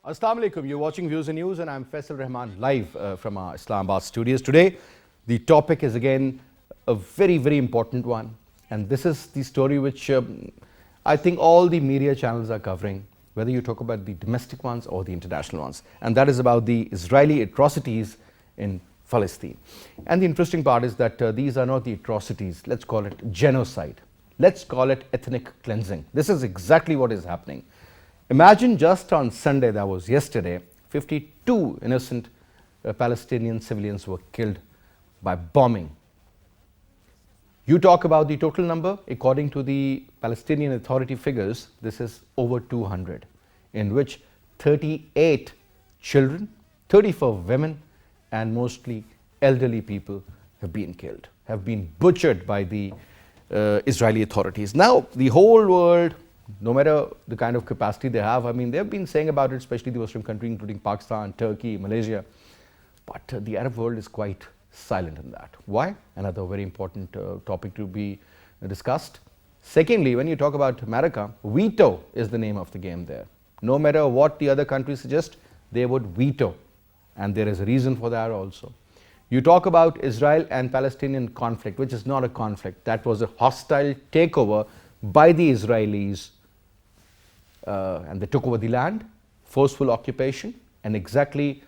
Assalamu alaikum. You're watching Views and News, and I'm Faisal Rehman live from our Islamabad studios. Today, the topic is again a very, very important one, and this is the story which I think all the media channels are covering, whether you talk about the domestic ones or the international ones, and that is about the Israeli atrocities in Palestine. And the interesting part is that these are not the atrocities, let's call it genocide. Let's call it ethnic cleansing. This is exactly what is happening. Imagine just on Sunday, that was yesterday, 52 innocent Palestinian civilians were killed by bombing. You talk about the total number, according to the Palestinian Authority figures, this is over 200, in which 38 children, 34 women, and mostly elderly people have been killed, have been butchered by the Israeli authorities. Now, the whole world, no matter the kind of capacity they have, I mean, they've been saying about it, especially the Muslim countries, including Pakistan, Turkey, Malaysia, but the Arab world is quite silent in that. Why? Another very important topic to be discussed. Secondly, when you talk about America, veto is the name of the game there. No matter what the other countries suggest, they would veto, and there is a reason for that also. You talk about Israel and Palestinian conflict, which is not a conflict. That was a hostile takeover by the Israelis, and they took over the land, forceful occupation, and exactly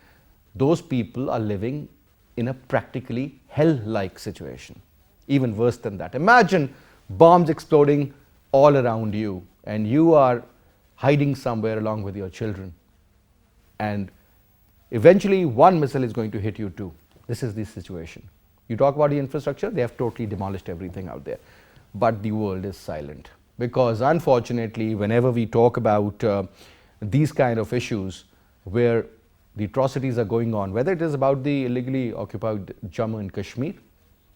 those people are living in a practically hell-like situation, even worse than that. Imagine bombs exploding all around you, and you are hiding somewhere along with your children, and eventually one missile is going to hit you too. This is the situation. You talk about the infrastructure, they have totally demolished everything out there. But the world is silent, because unfortunately, whenever we talk about these kind of issues where the atrocities are going on, whether it is about the illegally occupied Jammu and Kashmir,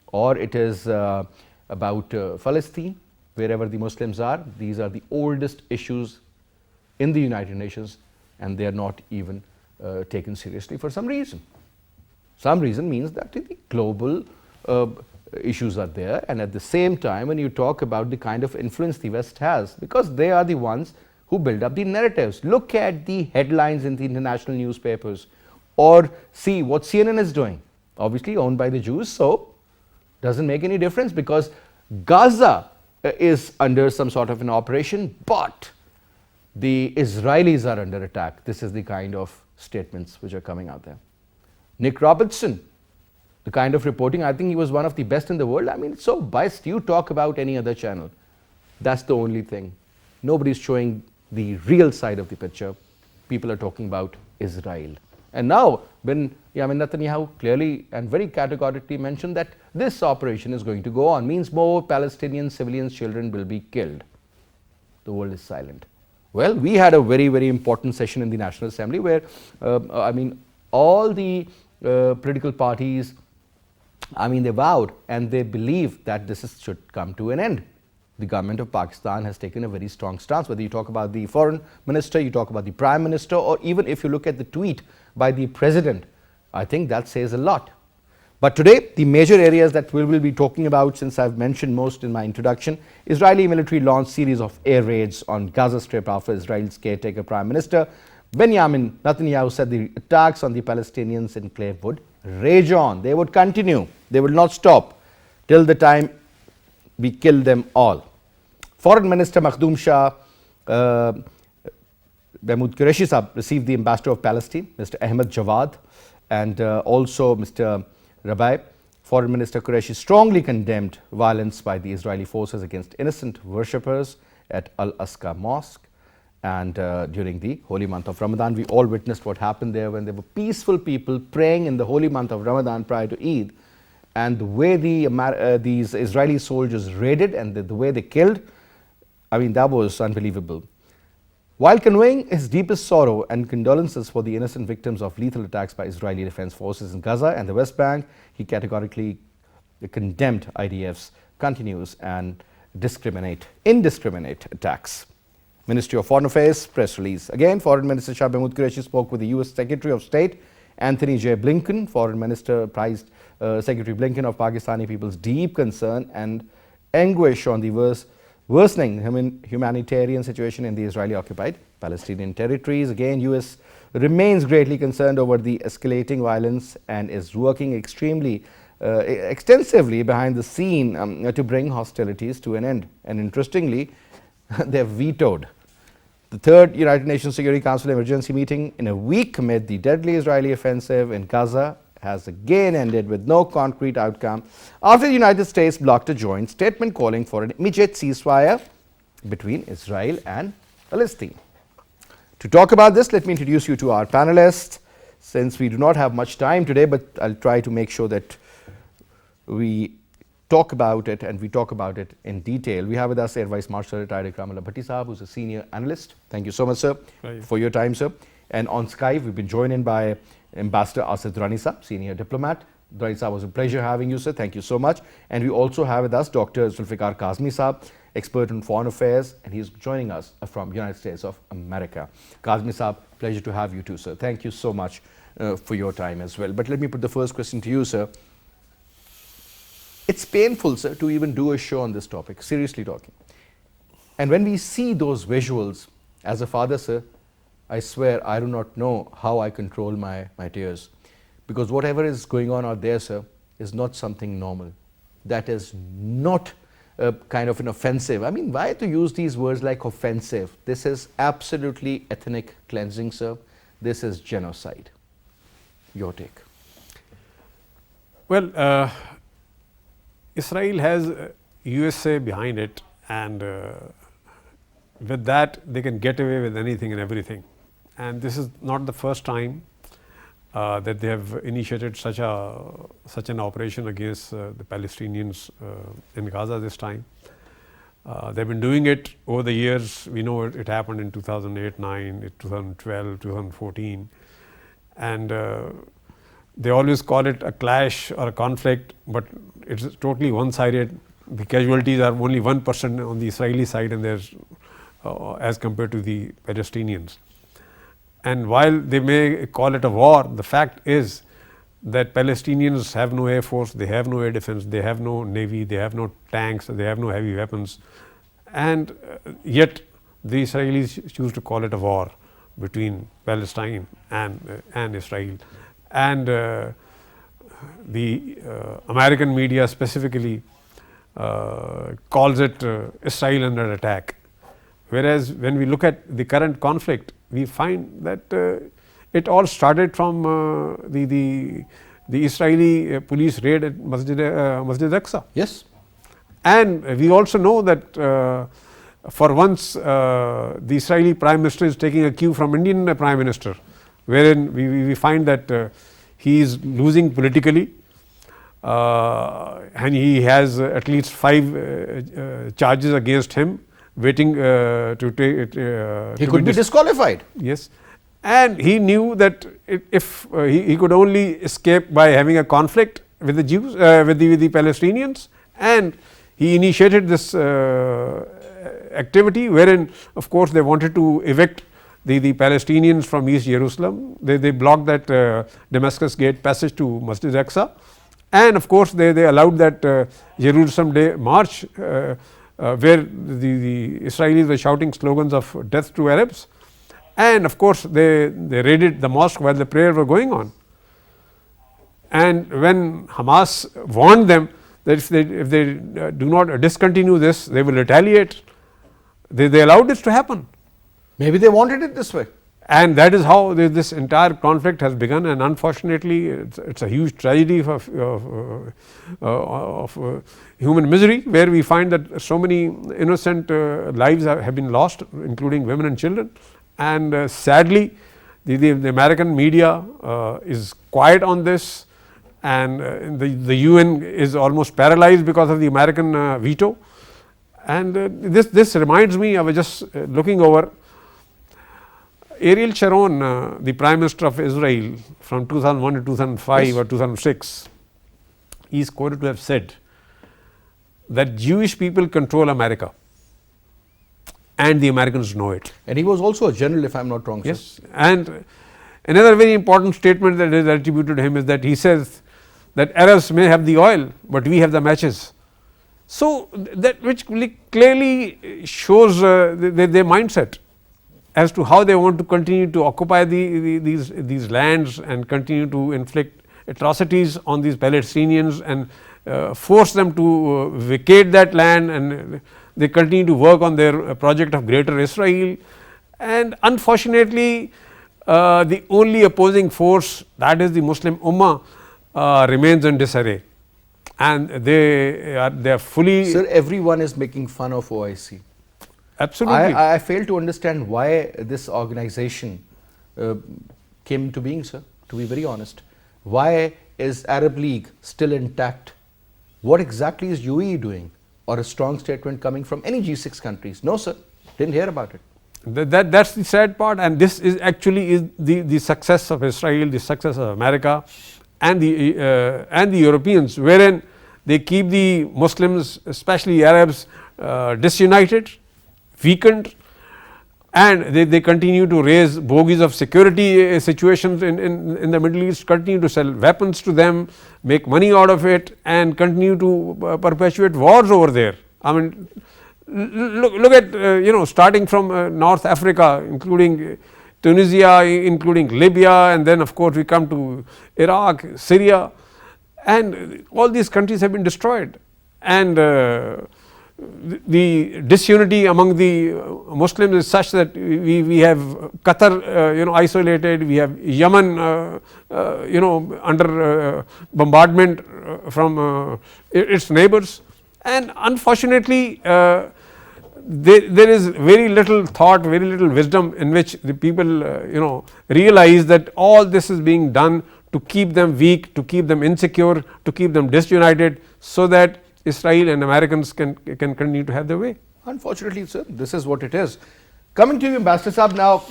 or it is about Palestine, wherever the Muslims are, these are the oldest issues in the United Nations, and they are not even taken seriously for some reason. Some reason means that the global issues are there, and at the same time, when you talk about the kind of influence the West has, because they are the ones who build up the narratives. Look at the headlines in the international newspapers, or see what CNN is doing. Obviously owned by the Jews, so doesn't make any difference, because Gaza is under some sort of an operation, but the Israelis are under attack. This is the kind of statements which are coming out there. Nick Robertson, the kind of reporting, I think he was one of the best in the world. I mean, it's so biased. You talk about any other channel, that's the only thing. Nobody's showing the real side of the picture. People are talking about Israel. And now, Netanyahu clearly and very categorically mentioned that this operation is going to go on, means more Palestinian civilians, children will be killed. The world is silent. Well, we had a very, very important session in the National Assembly where, all the political parties, they vowed and they believe that this should come to an end. The government of Pakistan has taken a very strong stance. Whether you talk about the foreign minister, you talk about the prime minister, or even if you look at the tweet by the president, I think that says a lot. But today, the major areas that we will be talking about, since I've mentioned most in my introduction, Israeli military launched series of air raids on Gaza Strip after Israel's caretaker prime minister Benjamin Netanyahu said the attacks on the Palestinians enclave would rage on. They would continue. They will not stop till the time we kill them all. Foreign Minister Makhdoom Shah Mahmoud Qureshi Sahab received the ambassador of Palestine, Mr. Ahmed Jawad, and also Mr. Rabai. Foreign Minister Qureshi strongly condemned violence by the Israeli forces against innocent worshippers at Al-Aqsa Mosque. And during the holy month of Ramadan, we all witnessed what happened there when there were peaceful people praying in the holy month of Ramadan prior to Eid. And the way these Israeli soldiers raided and the way they killed, that was unbelievable. While conveying his deepest sorrow and condolences for the innocent victims of lethal attacks by Israeli defense forces in Gaza and the West Bank, he categorically condemned IDF's continuous and indiscriminate attacks. Ministry of Foreign Affairs press release. Again, Foreign Minister Shah Mahmoud Qureshi spoke with the U.S. Secretary of State Anthony J. Blinken. Foreign Minister prized Secretary Blinken of Pakistani people's deep concern and anguish on the worsening humanitarian situation in the Israeli-occupied Palestinian territories. Again, U.S. remains greatly concerned over the escalating violence and is working extensively behind the scene to bring hostilities to an end. And interestingly, they have vetoed the third United Nations Security Council emergency meeting in a week amid the deadly Israeli offensive in Gaza has again ended with no concrete outcome after the United States blocked a joint statement calling for an immediate ceasefire between Israel and Palestine. To talk about this, let me introduce you to our panelists. Since we do not have much time today, but I'll try to make sure that we talk about it and we talk about it in detail. We have with us Air Vice Marshal retired Ikram Ullah Bhatti Sahab, who's a senior analyst. Thank you so much, sir, for your time, sir. And on Skype, we've been joined in by Ambassador Durrani Sahab, senior diplomat. Durrani Sahab, was a pleasure having you, sir. Thank you so much. And we also have with us Dr. Zulfikar Kazmi Sahab, expert in foreign affairs, and he's joining us from United States of America. Kazmi Sahab, pleasure to have you too, sir. Thank you so much for your time as well. But let me put the first question to you, sir. It's painful, sir, to even do a show on this topic, seriously talking. And when we see those visuals, as a father, sir, I swear I do not know how I control my tears. Because whatever is going on out there, sir, is not something normal. That is not a kind of an offensive. I mean, why to use these words like offensive? This is absolutely ethnic cleansing, sir. This is genocide. Your take. Well, Israel has USA behind it, and with that they can get away with anything and everything. And this is not the first time that they have initiated such an operation against the Palestinians in Gaza this time. They've been doing it over the years. We know it happened in 2008, 9, 2012, 2014, and they always call it a clash or a conflict, but it's totally one-sided. The casualties are only 1% on the Israeli side, and there's as compared to the Palestinians. And while they may call it a war, the fact is that Palestinians have no air force, they have no air defense, they have no navy, they have no tanks, they have no heavy weapons, and yet the Israelis choose to call it a war between Palestine and Israel. And the American media specifically calls it Israel under attack. Whereas when we look at the current conflict, we find that it all started from the Israeli police raid at Masjid Aqsa. Yes. And we also know that for once the Israeli Prime Minister is taking a cue from Indian Prime Minister, wherein we find that he is losing politically, and he has at least 5 charges against him waiting to take it. He could be disqualified. Yes. And he knew that if he could only escape by having a conflict with the Jews, with the Palestinians, and he initiated this activity wherein, of course, they wanted to evict the Palestinians from East Jerusalem. They blocked that Damascus Gate passage to Masjid Aqsa, and of course they allowed that Jerusalem Day march where the Israelis were shouting slogans of death to Arabs, and of course they raided the mosque while the prayer were going on. And when Hamas warned them that if they do not discontinue this, they will retaliate, they allowed this to happen. Maybe they wanted it this way. And that is how this entire conflict has begun, and unfortunately it's a huge tragedy of human misery, where we find that so many innocent lives have been lost, including women and children. And sadly the American media is quiet on this, and the UN is almost paralyzed because of the American veto. And this reminds me, I was just looking over Ariel Sharon, the Prime Minister of Israel from 2001 to 2005 yes. or 2006, he is quoted to have said that Jewish people control America and the Americans know it. And he was also a general, if I am not wrong. Yes. Sir. And another very important statement that is attributed to him is that he says that Arabs may have the oil, but we have the matches. So that which clearly shows their mindset. as to how they want to continue to occupy these lands and continue to inflict atrocities on these Palestinians and force them to vacate that land, and they continue to work on their project of Greater Israel. And unfortunately, the only opposing force, that is the Muslim Ummah, remains in disarray, and they are fully. Sir, everyone is making fun of OIC. Absolutely. I fail to understand why this organization uh, came into being, sir, to be very honest. Why is Arab League still intact? What exactly is UAE doing? Or a strong statement coming from any G6 countries? No, sir, didn't hear about it. That's the sad part, and this is actually is the success of Israel, the success of America, and the Europeans, wherein they keep the Muslims, especially Arabs, disunited, weakened, and they continue to raise bogies of security situations in the Middle East, continue to sell weapons to them, make money out of it, and continue to perpetuate wars over there. I mean, look at starting from North Africa, including Tunisia, including Libya, and then of course we come to Iraq, Syria, and all these countries have been destroyed. And the disunity among the Muslims is such that we have Qatar isolated, we have Yemen under bombardment from its neighbors, and unfortunately there is very little thought, very little wisdom in which the people realize that all this is being done to keep them weak, to keep them insecure, to keep them disunited, so that Israel and Americans can continue to have their way. Unfortunately, sir, this is what it is. Coming to you, Ambassador Saab, now,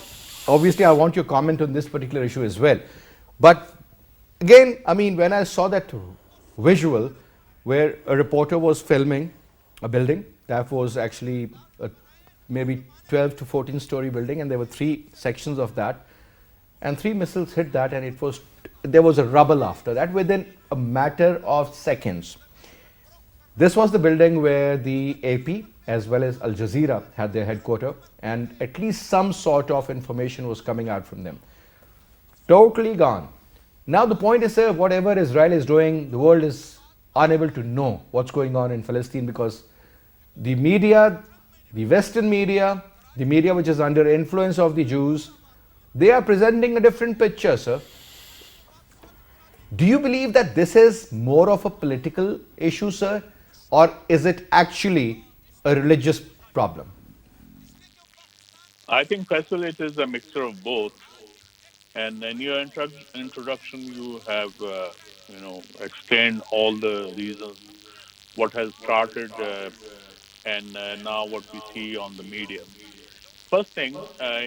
obviously I want your comment on this particular issue as well. But again, I mean, when I saw that visual where a reporter was filming a building that was actually a maybe 12 to 14 story building, and there were 3 sections of that, and 3 missiles hit that, and there was a rubble after that within a matter of seconds. This was the building where the AP as well as Al Jazeera had their headquarters, and at least some sort of information was coming out from them. Totally gone. Now the point is, sir, whatever Israel is doing, the world is unable to know what's going on in Palestine, because the media, the Western media, the media which is under influence of the Jews, they are presenting a different picture, sir. Do you believe that this is more of a political issue, sir, or is it actually a religious problem? I think, Faisal, it is a mixture of both. And in your introduction, you have, explained all the reasons, what has started, and now what we see on the media. First thing,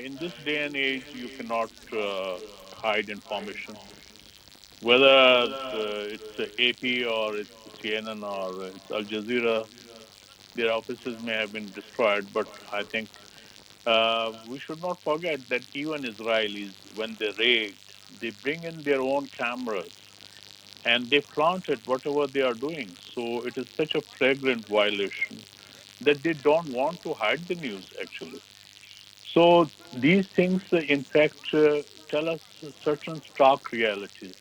in this day and age, you cannot hide information. Whether it's AP or it's CNN or it's Al Jazeera, their offices may have been destroyed, but I think we should not forget that even Israelis, when they raid, they bring in their own cameras and they flaunt it, whatever they are doing. So it is such a flagrant violation that they don't want to hide the news, actually. So these things, in fact, tell us certain stark realities.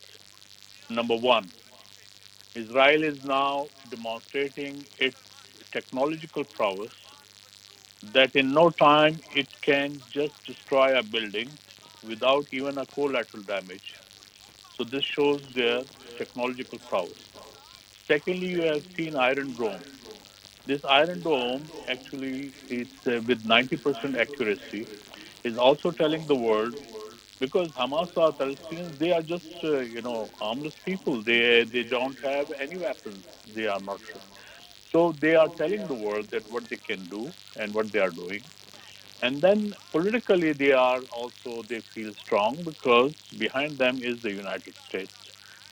Number one, Israel is now demonstrating its technological prowess, that in no time it can just destroy a building without even a collateral damage. So this shows their technological prowess. Secondly, you have seen Iron Dome. This Iron Dome actually is with 90% accuracy is also telling the world, because Hamas or Palestinians, they are just harmless people. They don't have any weapons. They are not sure. So they are telling the world that what they can do and what they are doing. And then politically, they feel strong because behind them is the United States.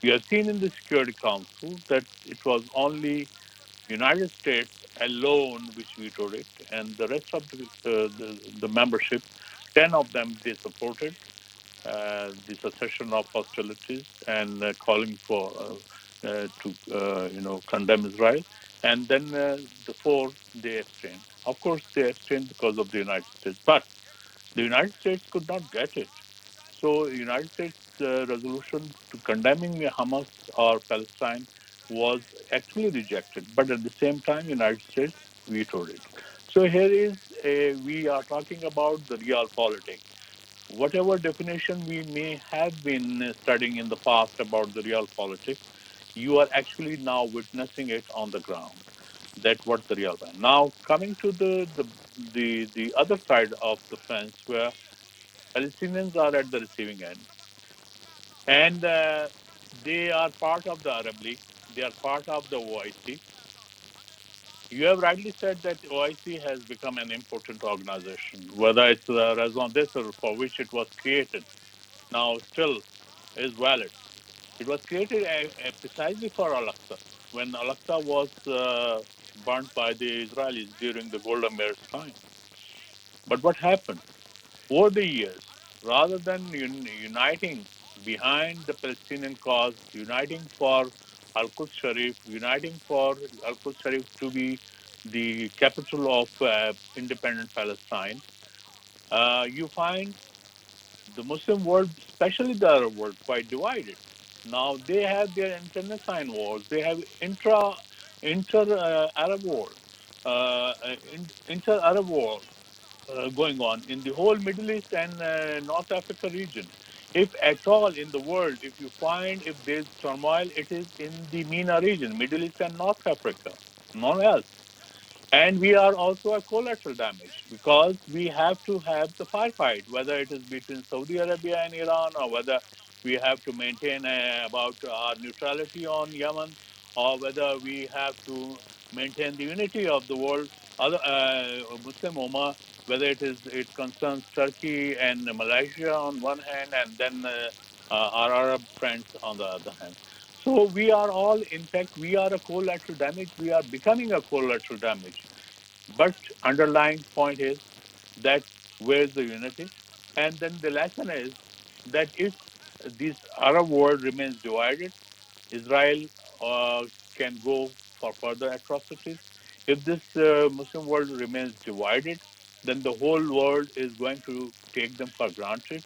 We have seen in the Security Council that it was only United States alone which vetoed it, and the rest of the membership, 10 of them, they supported the cessation of hostilities and calling for to condemn Israel. And then the 4, they abstained. Of course, they abstained because of the United States. But The United States could not get it. So, United States resolution to condemning Hamas or Palestine was actually rejected, but at the same time, United States vetoed it. So here is we are talking about the real politics. Whatever definition we may have been studying in the past about the real politics, you are actually now witnessing it on the ground. That what the real one. Now coming to the other side of the fence where Palestinians are at the receiving end, and they are part of the Arab League. They are part of the OIC. You have rightly said that OIC has become an important organization, whether it's the raison d'etre for which it was created now still is valid. It was created precisely for Al-Aqsa, when Al-Aqsa was burnt by the Israelis during the Golden Mare's time. But what happened? Over the years, rather than uniting behind the Palestinian cause, uniting for Al-Quds Sharif, uniting for Al-Quds Sharif to be the capital of independent Palestine, you find the Muslim world, especially the Arab world, quite divided. Now they have their internecine wars. They have inter Arab war, inter Arab war going on in the whole Middle East and North Africa region. If at all in the world, if you find if there's turmoil, it is in the MENA region, Middle East and North Africa, none else. And we are also a collateral damage because we have to have the firefight, whether it is between Saudi Arabia and Iran or whether we have to maintain about our neutrality on Yemen or whether we have to maintain the unity of the world, other Muslim Ummah, whether it concerns Turkey and Malaysia on one hand and then our Arab friends on the other hand. So we are all, in fact, we are a collateral damage. We are becoming a collateral damage. But underlying point is that where's the unity? And then the lesson is that if this Arab world remains divided, Israel can go for further atrocities. If this Muslim world remains divided, then the whole world is going to take them for granted.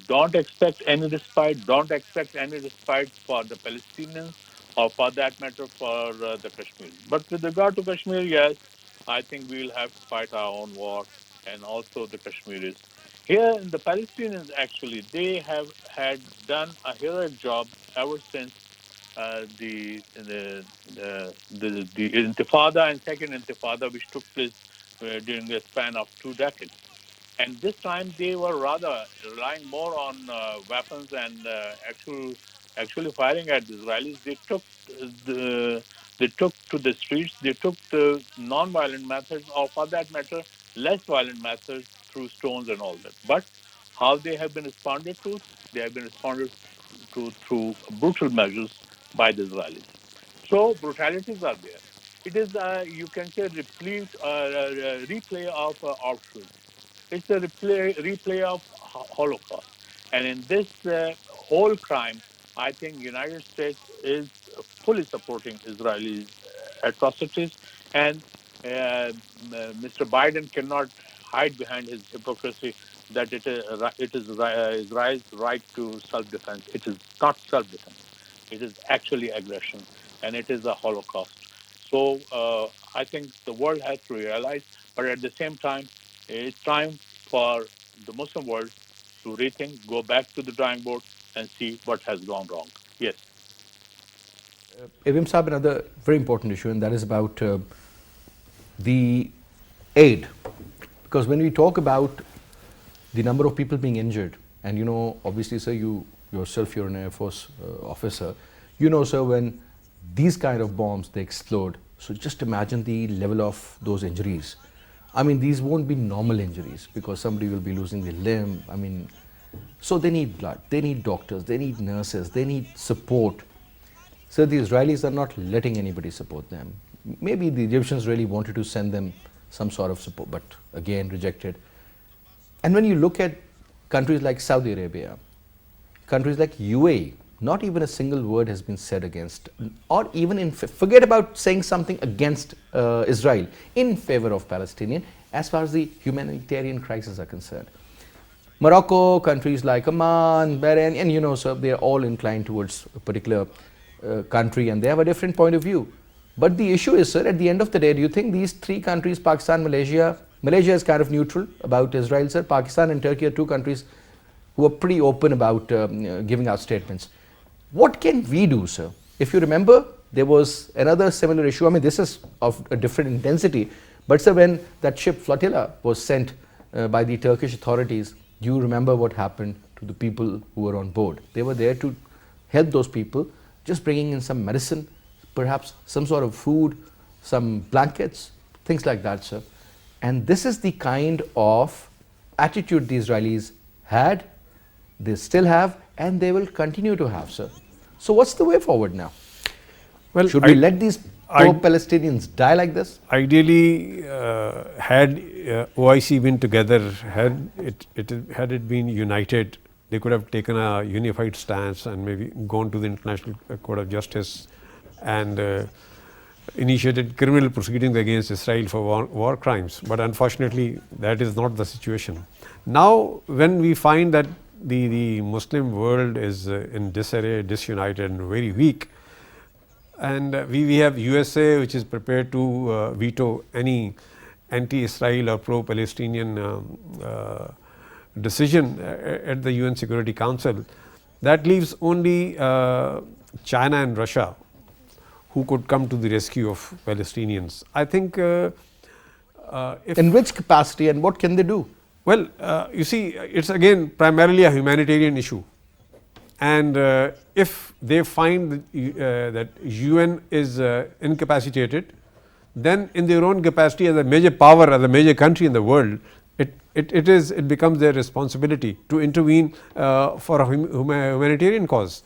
Don't expect any respite. Don't expect any respite for the Palestinians or for that matter for the Kashmiris. But with regard to Kashmir, yes, I think we will have to fight our own war and also the Kashmiris. Here in the Palestinians, actually, they have had done a heroic job ever since the Intifada and Second Intifada, which took place during the span of 2 decades. And this time they were rather relying more on weapons and actually firing at the Israelis. The they took to the streets. They took the non-violent methods, or for that matter, less violent methods through stones and all that. But how they have been responded to? They have been responded to through brutal measures by the Israelis. So brutalities are there. It is you can say replay of Auschwitz. It's a replay of Holocaust. And in this whole crime, I think United States is fully supporting Israeli atrocities, and Mr. Biden cannot hide behind his hypocrisy that it is Israel's right to self-defense. It is not self-defense. It is actually aggression, and it is a Holocaust. So I think the world has to realize, but at the same time, it's time for the Muslim world to rethink, go back to the drawing board, and see what has gone wrong. Yes. Ibn Saab, another very important issue, and that is about the aid. Because when we talk about the number of people being injured, and you know, obviously, sir, you yourself, you're an Air Force officer, you know, sir, when these kind of bombs, they explode, so just imagine the level of those injuries. I mean, these won't be normal injuries because somebody will be losing their limb. I mean, so they need blood, they need doctors, they need nurses, they need support. So the Israelis are not letting anybody support them. Maybe the Egyptians really wanted to send them some sort of support, but again rejected. And when you look at countries like Saudi Arabia, countries like UAE, not even a single word has been said against, or even forget about saying something against Israel, in favor of Palestinian as far as the humanitarian crisis are concerned. Morocco, countries like Oman, Bahrain, and you know, sir, they are all inclined towards a particular country and they have a different point of view. But the issue is, sir, at the end of the day, do you think these three countries, Pakistan, Malaysia is kind of neutral about Israel, sir. Pakistan and Turkey are two countries who are pretty open about giving out statements. What can we do, sir? If you remember, there was another similar issue. I mean, this is of a different intensity. But sir, when that ship flotilla was sent by the Turkish authorities, do you remember what happened to the people who were on board? They were there to help those people, just bringing in some medicine, perhaps some sort of food, some blankets, things like that, sir. And this is the kind of attitude the Israelis had, they still have, and they will continue to have, sir. So what's the way forward now? Well, should we let these pro-Palestinians die like this? Ideally, had OIC been together, had it been united, they could have taken a unified stance and maybe gone to the International Court of Justice and initiated criminal proceedings against Israel for war crimes. But unfortunately, that is not the situation. Now, when we find that the Muslim world is in disarray, disunited and very weak, and we have USA which is prepared to veto any anti-Israel or pro-Palestinian decision at the UN Security Council, that leaves only China and Russia who could come to the rescue of Palestinians. I think in which capacity and what can they do? Well, you see, it's again primarily a humanitarian issue. And if they find that UN is incapacitated, then in their own capacity as a major power, as a major country in the world, it becomes their responsibility to intervene for a humanitarian cause.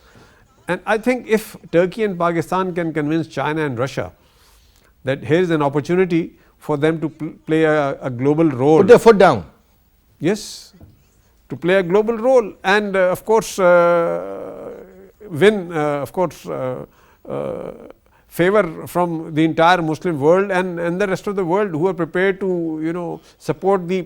And I think if Turkey and Pakistan can convince China and Russia that here is an opportunity for them to play a global role. Put their foot down. Yes, to play a global role and of course win favor from the entire Muslim world and the rest of the world who are prepared to support the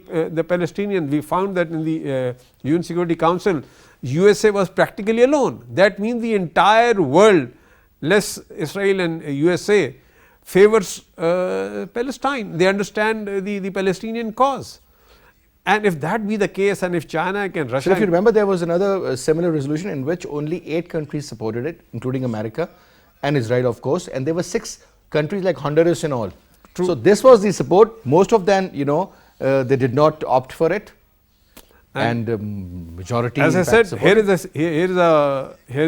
Palestinians. We found that in the UN Security Council, USA was practically alone. That means the entire world, less Israel and USA, favors Palestine. They understand the Palestinian cause. And if that be the case, and if China and Russia. So if you remember, there was another similar resolution in which only 8 countries supported it, including America and Israel, of course, and there were 6 countries like Honduras and all. True. So this was the support. Most of them, they did not opt for it, and majority. As I said, here is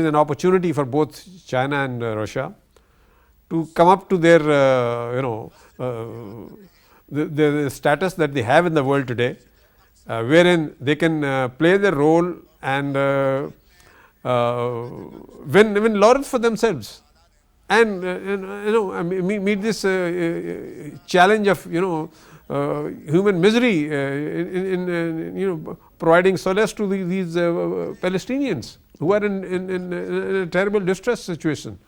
an opportunity for both China and Russia to come up to their the status that they have in the world today. Wherein they can play their role and win laurels for themselves, and meet this challenge of human misery in providing solace to these Palestinians who are in a terrible distress situation.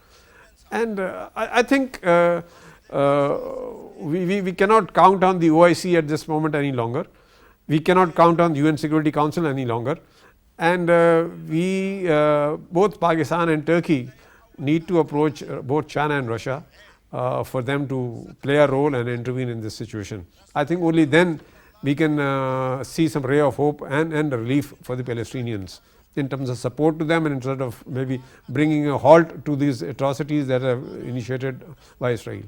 And I think we cannot count on the OIC at this moment any longer. We cannot count on the UN Security Council any longer, and both Pakistan and Turkey need to approach both China and Russia for them to play a role and intervene in this situation. I think only then we can see some ray of hope and relief for the Palestinians in terms of support to them and in terms of maybe bringing a halt to these atrocities that are initiated by Israel.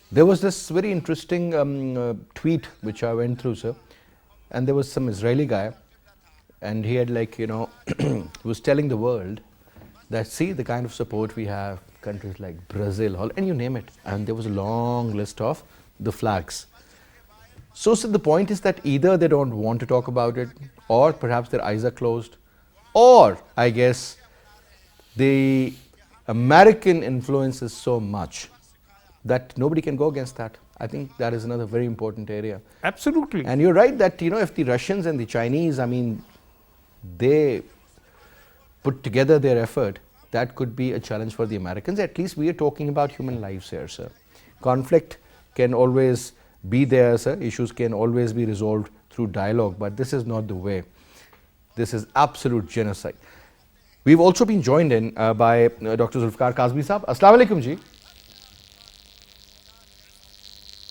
There was this very interesting tweet which I went through, sir. And there was some Israeli guy, and he had he was telling the world that see the kind of support we have, countries like Brazil, and you name it. And there was a long list of the flags. So the point is that either they don't want to talk about it, or perhaps their eyes are closed, or I guess the American influence is so much that nobody can go against that. I think that is another very important area. Absolutely. And you're right that if the Russians and the Chinese, they put together their effort, that could be a challenge for the Americans. At least we are talking about human lives here, sir. Conflict can always be there, sir. Issues can always be resolved through dialogue, but this is not the way. This is absolute genocide. We've also been joined in by Dr. Zulfikar Kazmi Saab. Assalamu alaikum ji.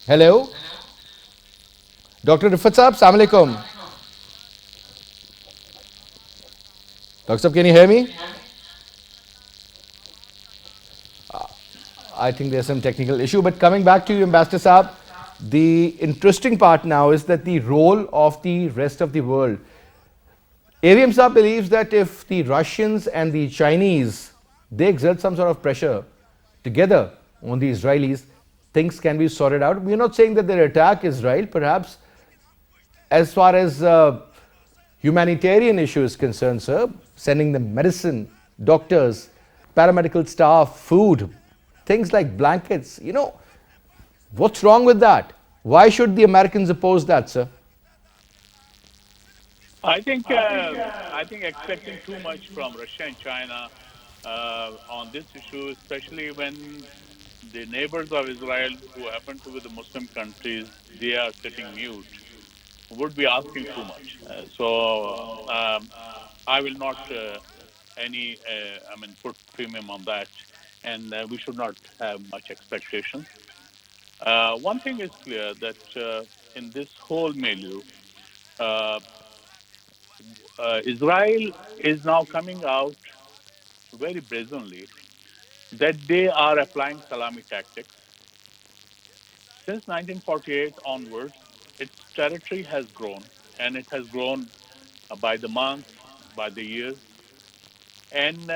Hello. Dr. Rifat Saab, assalamu alaikum. Dr. Saab, can you hear me? I think there's some technical issue. But coming back to you, Ambassador Saab, the interesting part now is that the role of the rest of the world. AVM Saab believes that if the Russians and the Chinese, they exert some sort of pressure together on the Israelis, things can be sorted out. We're not saying that they attack Israel. Perhaps as far as humanitarian issue is concerned, sir, sending them medicine, doctors, paramedical staff, food, things like blankets, what's wrong with that? Why should the Americans oppose that, sir? I think expecting too much from Russia and China on this issue, especially when the neighbors of Israel, who happen to be the Muslim countries, they are sitting mute, would be asking too much. I will not put premium on that, and we should not have much expectations. One thing is clear that in this whole milieu, uh, Israel is now coming out very brazenly that they are applying salami tactics. Since 1948 onwards, its territory has grown, and it has grown by the month, by the years. And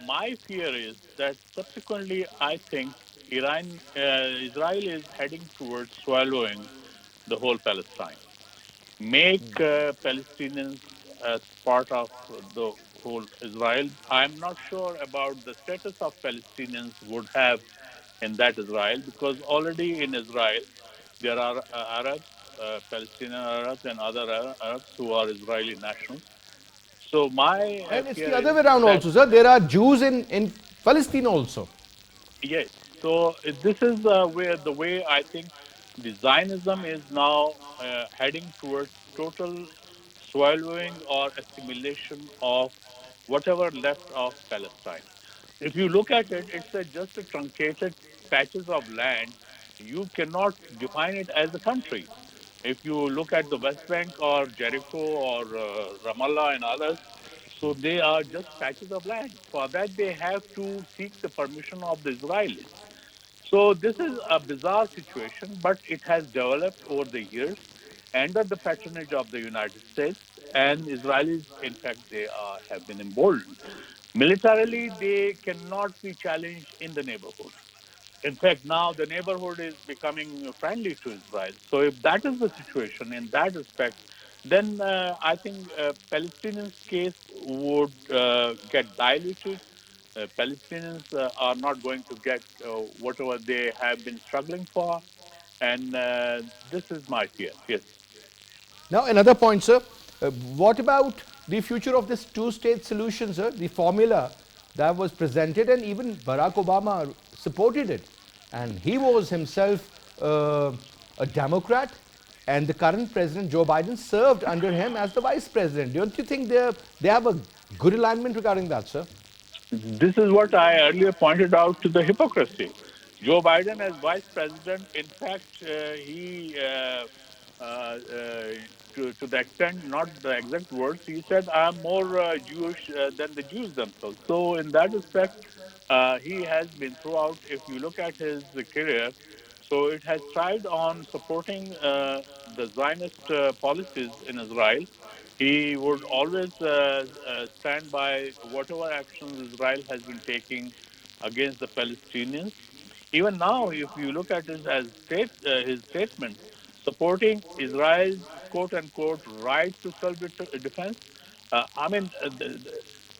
my fear is that subsequently, I think Israel is heading towards swallowing the whole Palestine, make Palestinians as part of the whole Israel. I'm not sure about the status of Palestinians would have in that Israel, because already in Israel there are Arabs, Palestinian Arabs, and other Arabs who are Israeli nationals. So my And it's fear the other is way around that also, sir. There are Jews in Palestine also. yes. So this is where the way I think the Zionism is now heading towards total swallowing or assimilation of whatever left of Palestine. If you look at it, it's just a truncated patches of land. You cannot define it as a country. If you look at the West Bank or Jericho or Ramallah and others, so they are just patches of land. For that, they have to seek the permission of the Israelis. So this is a bizarre situation, but it has developed over the years under the patronage of the United States, and Israelis. In fact, they have been emboldened. Militarily, they cannot be challenged in the neighborhood. In fact, now the neighborhood is becoming friendly to Israel. So, if that is the situation in that respect, then I think Palestinians' case would get diluted. Palestinians are not going to get whatever they have been struggling for, and this is my fear. Yes. Now, another point, sir. What about the future of this two-state solution, sir? The formula that was presented, and even Barack Obama supported it. And he was himself a Democrat, and the current president, Joe Biden, served under him as the vice president. Don't you think they have a good alignment regarding that, sir? This is what I earlier pointed out to the hypocrisy. Joe Biden, as vice president, in fact, he, to the extent, not the exact words, he said, I'm more Jewish than the Jews themselves. So, in that respect, he has been throughout, if you look at his career, so it has thrived on supporting the Zionist policies in Israel. He would always stand by whatever actions Israel has been taking against the Palestinians. Even now, if you look at his statements supporting Israel's quote unquote right to self defense,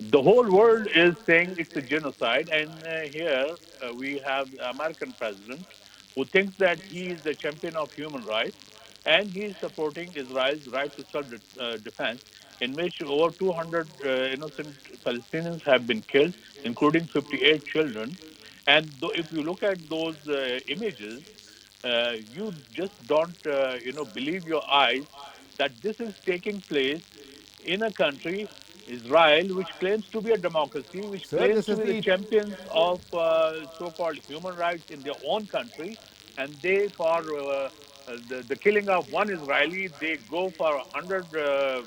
the whole world is saying it's a genocide, and here we have the American president who thinks that he is the champion of human rights, and he is supporting Israel's right to self-defense, in which over 200 innocent Palestinians have been killed, including 58 children. And if you look at those images, you just don't, believe your eyes that this is taking place in a country, Israel, which claims to be a democracy, which Sir, claims this to is be the the champions of so-called human rights in their own country, and they, for the killing of one Israeli, they go for 100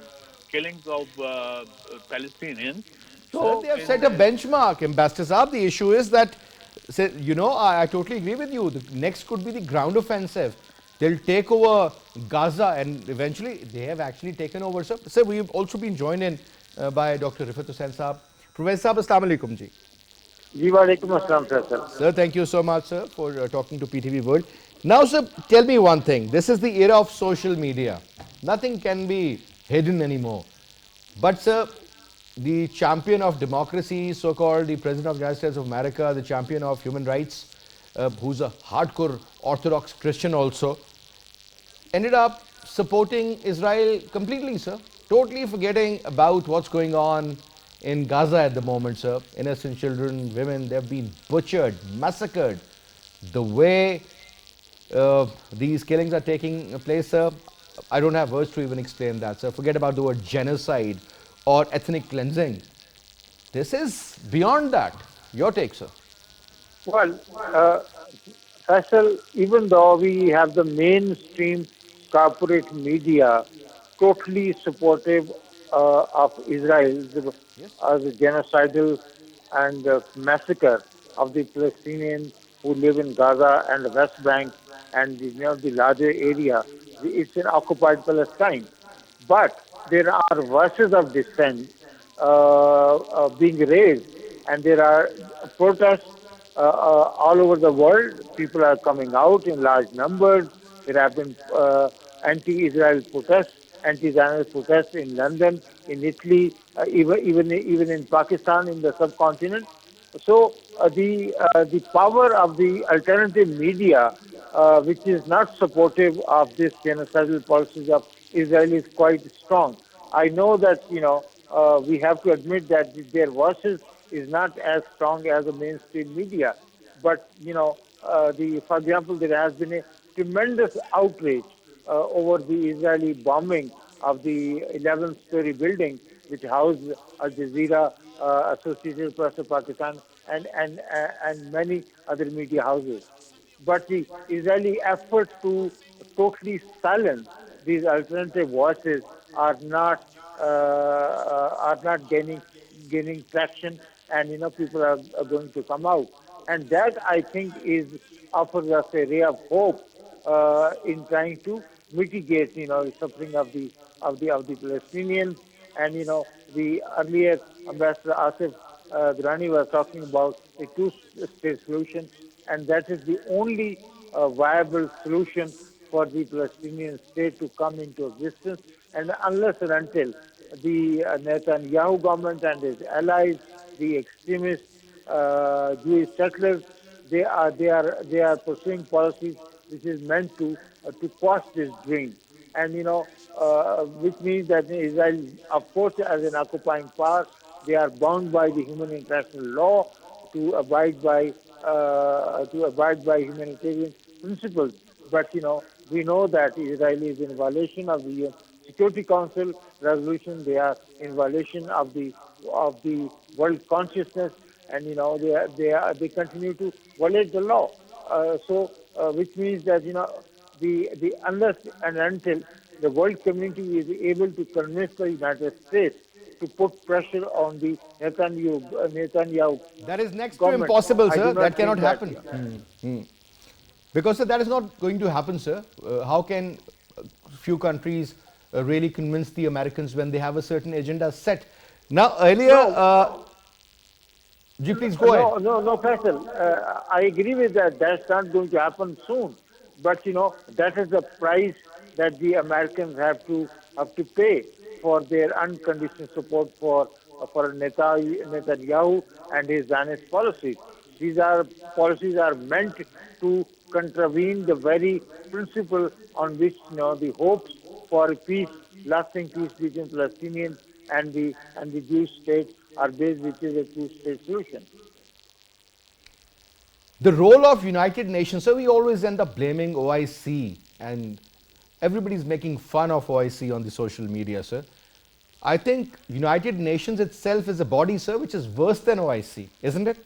killings of Palestinians. Sir, So, they have set a benchmark, Ambassador Saab. The issue is that, say, I totally agree with you. The next could be the ground offensive. They'll take over Gaza and eventually they have actually taken over. Sir, we've also been joined in by Dr. Rifat Hussain Saab. Professor Saab, Assalamu alaikum ji. जी वालेकुम अस्सलाम Faisal. Sir, thank you so much, sir, for talking to PTV World. Now, sir, tell me one thing. This is the era of social media. Nothing can be hidden anymore. But, sir, the champion of democracy, so-called the President of the United States of America, the champion of human rights, who's a hardcore Orthodox Christian also, ended up supporting Israel completely, sir. Totally forgetting about what's going on in Gaza at the moment, sir. Innocent children, women, they've been butchered, massacred. The way these killings are taking place, sir, I don't have words to even explain that, sir. Forget about the word genocide or ethnic cleansing. This is beyond that. Your take, sir. Well, Faisal, even though we have the mainstream corporate media totally supportive of Israel as a genocidal and massacre of the Palestinians who live in Gaza and the West Bank and the larger area, it's in occupied Palestine. But there are voices of dissent being raised, and there are protests all over the world. People are coming out in large numbers. There have been anti-Israel protests, anti-Zionist protests in London, in Italy, even in Pakistan, in the subcontinent. So the power of the alternative media, which is not supportive of this genocidal policies of Israel, is quite strong. I know that we have to admit that their voices is not as strong as the mainstream media, but for example, there has been a tremendous outrage over the Israeli bombing of the 11th-story building which housed Al Jazeera, Associated Press of Pakistan, and many other media houses. But the Israeli effort to totally silence these alternative voices are not gaining traction, and people are going to come out, and that I think is offers us a ray of hope in trying to mitigate the suffering of the Palestinians. And the earlier Ambassador Asif Durrani was talking about a two-state solution, and that is the only viable solution for the Palestinian state to come into existence. And unless and until the Netanyahu government and his allies, the extremist Jewish settlers, they are pursuing policies which is meant to quash this dream, and which means that Israel, of course, as an occupying power, they are bound by the human international law to abide by humanitarian principles. But we know that Israel is in violation of the Security Council resolution. They are in violation of the world consciousness, and they continue to violate the law. Which means that the unless and until the world community is able to convince the United States to put pressure on the Netanyahu That is next to government, impossible, I do sir. not That cannot think that, happen. Because sir, that is not going to happen, sir. How can few countries really convince the Americans when they have a certain agenda set? Now, earlier, Ji, please go ahead. No, Faisal. I agree with that. That's not going to happen soon. But that is the price that the Americans have to pay for their unconditional support for Netanyahu and his Zionist policies. These policies are meant to contravene the very principle on which the hopes for peace, lasting peace between Palestinians and the Jewish state are based, which is a two-state solution. The role of United Nations, sir, we always end up blaming OIC, and everybody's making fun of OIC on the social media, sir. I think United Nations itself is a body, sir, which is worse than OIC, isn't it?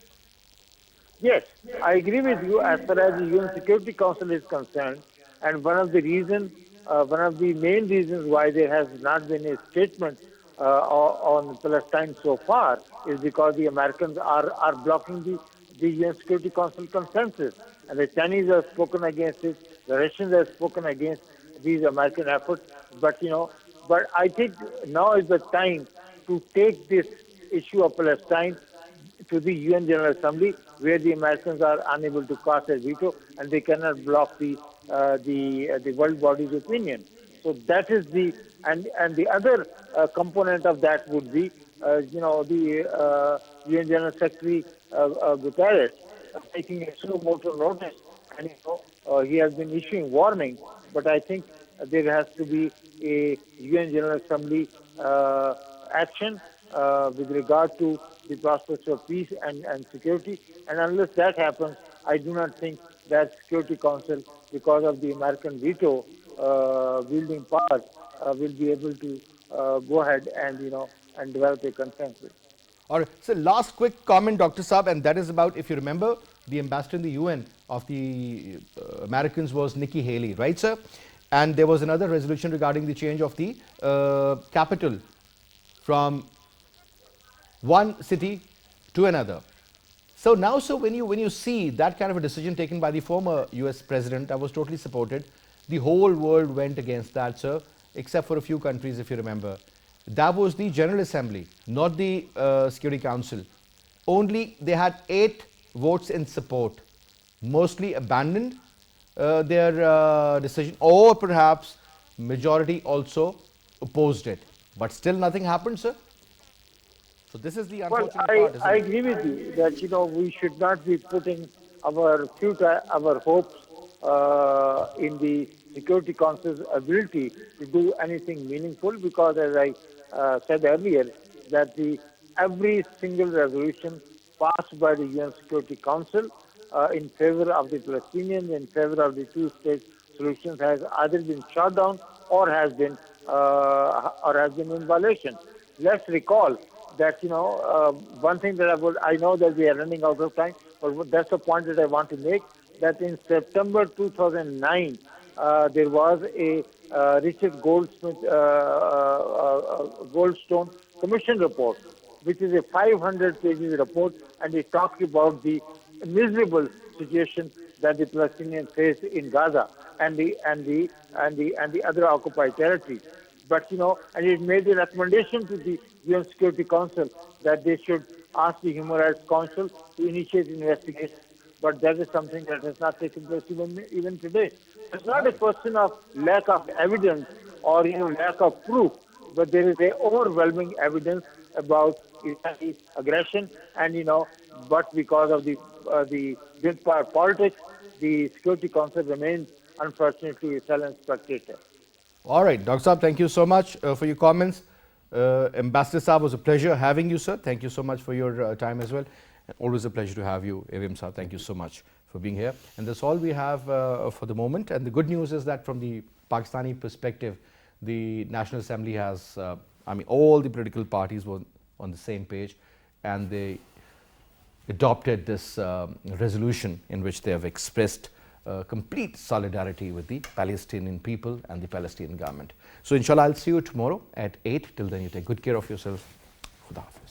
Yes, I agree with you as far as the UN Security Council is concerned. And one of the main reasons why there has not been a statement on Palestine so far is because the Americans are blocking the UN Security Council consensus. And the Chinese have spoken against it, the Russians have spoken against these American efforts. But, but I think now is the time to take this issue of Palestine to the UN General Assembly, where the Americans are unable to cast a veto and they cannot block the world body's opinion. So that is and the other component of that would be the UN General Secretary Guterres taking a slow motor notice, and he has been issuing warnings. But I think there has to be a UN General Assembly action with regard to the prospects of peace and security. And unless that happens, I do not think that Security Council, because of the American veto wielding powers, will be able to go ahead and and develop a consensus. All right. So last quick comment, Dr. Saab, and that is about, if you remember, the ambassador in the UN of the Americans was Nikki Haley, right, sir? And there was another resolution regarding the change of the capital from one city to another. So now, so when you see that kind of a decision taken by the former US president, that was totally supported. The whole world went against that, sir, except for a few countries, if you remember. That was the General Assembly, not the Security Council. Only they had 8 votes in support, mostly abandoned their decision, or perhaps majority also opposed it. But still nothing happened, sir. So this is the Well, unfortunate part, isn't I it? agree with you that we should not be putting our future, our hopes in the Security Council's ability to do anything meaningful, because, as I said earlier, that every single resolution passed by the UN Security Council in favor of the Palestinians, in favor of the two-state solutions, has either been shot down or has been in violation. Let's recall that one thing that I know that we are running out of time, but that's the point that I want to make. That in September 2009, there was a Richard Goldsmith Goldstone Commission report, which is a 500 pages report, and it talks about the miserable situation that the Palestinians face in Gaza and the other occupied territories. But and it made a recommendation to the UN Security Council that they should ask the Human Rights Council to initiate investigation. But that is something that has not taken place even today. It's not a question of lack of evidence or lack of proof, but there is a overwhelming evidence about Israeli aggression, and but because of the big power politics, the Security Council remains unfortunately a silent spectator. All right, Dr. Saab, thank you so much for your comments. Ambassador Saab, was a pleasure having you, sir. Thank you so much for your time as well. And always a pleasure to have you, AVM Saab. Thank you so much for being here. And that's all we have for the moment. And the good news is that from the Pakistani perspective, the National Assembly has, all the political parties were on the same page, and they adopted this resolution in which they have expressed complete solidarity with the Palestinian people and the Palestinian government. So inshallah, I'll see you tomorrow at 8. Till then, you take good care of yourself. Khuda Hafiz.